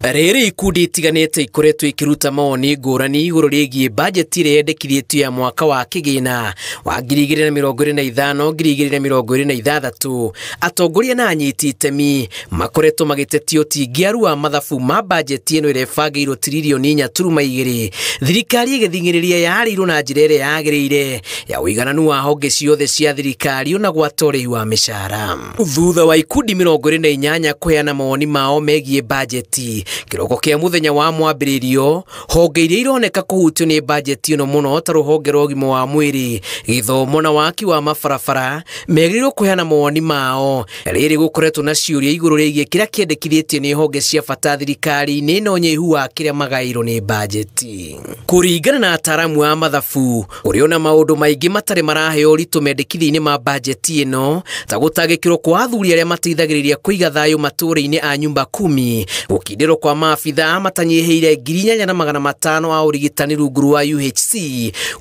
Rĩrĩ ikundi itiganĩte ikoretwo ikiruta mawoni ngũrani igũrũ rĩgiĩ bajeti ĩrĩa yendekithĩtio ya mwaka wa kĩgĩna wa 2025-2026. Atongoria na anyiti itemi makoretwo magĩtetia ũtingiaru wa mathabu ma bajeti ĩno ĩrĩa ĩbangĩirwo tiririoni 4.2. Thirikari ĩgĩthing'ĩrĩria yarĩirwo na njĩra ĩrĩa yagĩrĩire ya ũigananu wa honge ciothe cia thirikari na gwata ũrĩhi wa mĩcara. Thutha wa ikundi 28 kũheana mawoni mao megiĩ bajeti, kiroko kia muthenya wa mwambĩrĩrio, honge iria ironeka kũhutio nĩ bajeti ĩno mũno ta rũhonge rwa ũgima wa mwĩrĩ, gĩthomo na waki wa mabarabara megĩrĩirwo kũheana mawoni mao. Rĩrĩ gũkoretwo na ciũria igũrũ rĩgiĩ kĩrĩa kĩendekithĩtio nĩ honge cia bata thirikari-inĩ na ũnyihu wa kĩrĩa magaĩirwo nĩ bajeti. Kũringana na ataaramu a mathabu, ũrĩ na maũndũ maingĩ matarĩ maraheo ũritũ mendekithia-inĩ ma bajeti ĩno, ta gũtangĩkĩrwo kwa athuri arĩa mateithagĩrĩria kũiga thayũ matũũra-inĩ a nyumba 10, gũkindĩrwo kwa maabitha matanyihĩire 8,500 a ũrigitani rungu rwa UHC,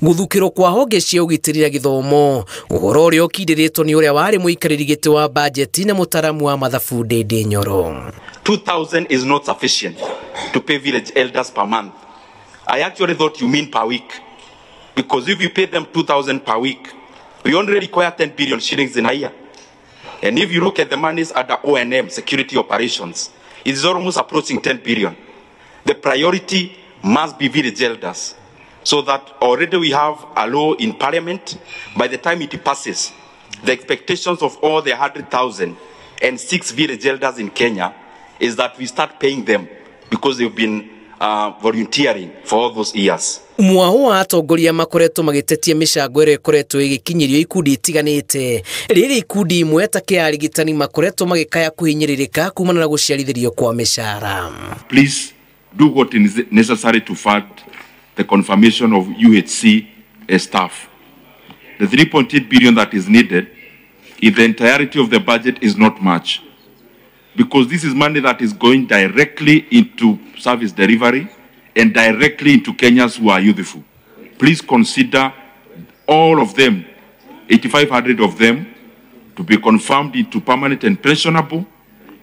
gũthukĩrwo kwa honge cia ũgitĩri na gĩthomo. Ũhoro ũrĩa ũkindĩrĩtwo nĩ ũrĩa warĩ mũikarĩri gĩtĩ wa bajeti na mũtaaramu wa mathabu Ndĩndĩ Nyoro. 2,000 is not sufficient to pay village elders per month. I actually thought you mean per week, because if you pay them 2,000 per week, we only require 10 billion shillings in a year. And if you look at the monies under O&M, security operations, it is almost approaching 10 billion. The priority must be village elders, so that already we have a law in parliament. By the time it passes, the expectations of all the 100,006 village elders in Kenya is that we start paying them, because they've been volunteering for all those years. Mwaho wa atongoria makoretwo magĩtetia mĩcango ĩrĩa ĩkoretwo ĩgĩkinyĩrio ikundi itiganĩte. Rĩrĩ ikundi imwe ta kĩa arigitani makoretwo magĩkaya kũhinyĩrĩrĩka kumana na gũciarithĩrio kwa mĩcara. Please do what is necessary to fund the confirmation of UHC staff. The 3.8 billion that is needed in the entirety of the budget is not much, because this is money that is going directly into service delivery and directly into Kenyans who are youthful. Please consider all of them, 8,500 of them, to be confirmed into permanent and pensionable,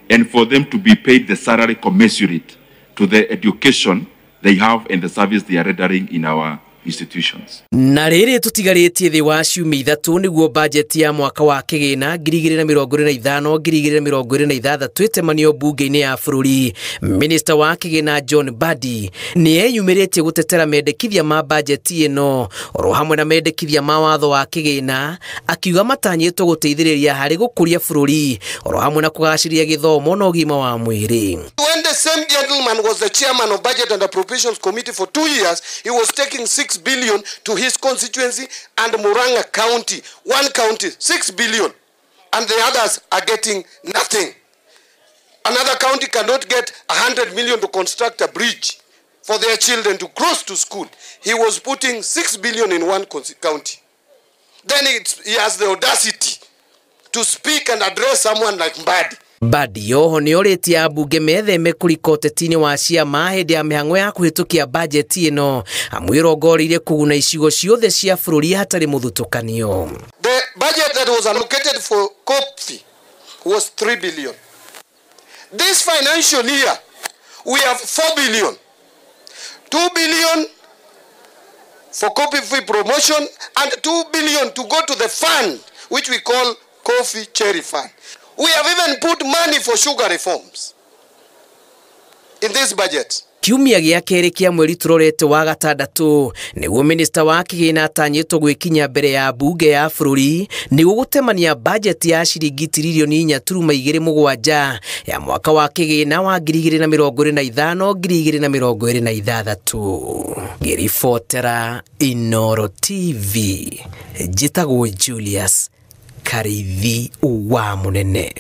and for them to be paid the salary commensurate to the education they have and the service they are rendering in our institutions. Na rĩrĩ tũtigarĩtie thĩ wa ciumia 3 nĩguo bajeti ya mwaka wa kĩgĩna 2025-2026 ĩtemanio mbunge-inĩ ya bũrũri. Minister wa kĩgĩna John Mbadi nĩeyumĩrĩtie gũtetera mendekithia ma bajeti ĩno oro hamwe na mendekithia ma watho wa kĩgĩna, akiuga matanyĩtwo gũteithĩrĩria harĩ gũkũria bũrũri oro hamwe na kũgacĩria gĩthomo na ũgima wa mwĩrĩ. When the same gentleman was the chairman of Budget and Appropriations Committee for 2 years, he was taking 6 billion to his constituency and Murang'a County, one county, 6 billion, and the others are getting nothing. Another county cannot get 100 million to construct a bridge for their children to cross to school. He was putting 6 billion in one county. Then he has the audacity to speak and address someone like Mbadi. Mbadi oho nĩorĩtie ambunge metheme kũrika ũteti-inĩ wa ciama hĩndĩ ya mĩhang'o ya kũhĩtũkia bajeti ĩno, amwĩrongoreirie kũguna icigo ciothe cia bũrũri hatarĩ mũthutũkanio. The budget that was allocated for COP was 3 billion. This financial year, we have 4 billion. 2 billion for COP promotion and 2 billion to go to the fund, which we call Coffee Cherry Fund. We have even put money for sugar reforms in this budget. Kiumia gĩa kerĩ kĩa mweri tũrorete wa gatandatũ nĩguo minister wa kĩgĩna atanyĩtwo gwĩkinya mbere ya mbunge ya bũrũri nĩguo gũtemania bajeti ya ciringi tiririoni 4.27 ya mwaka wa kĩgĩna wa 2025-2026. Ngĩribotera Inooro TV, njĩtagwo Julius Karithi wa Mũnene.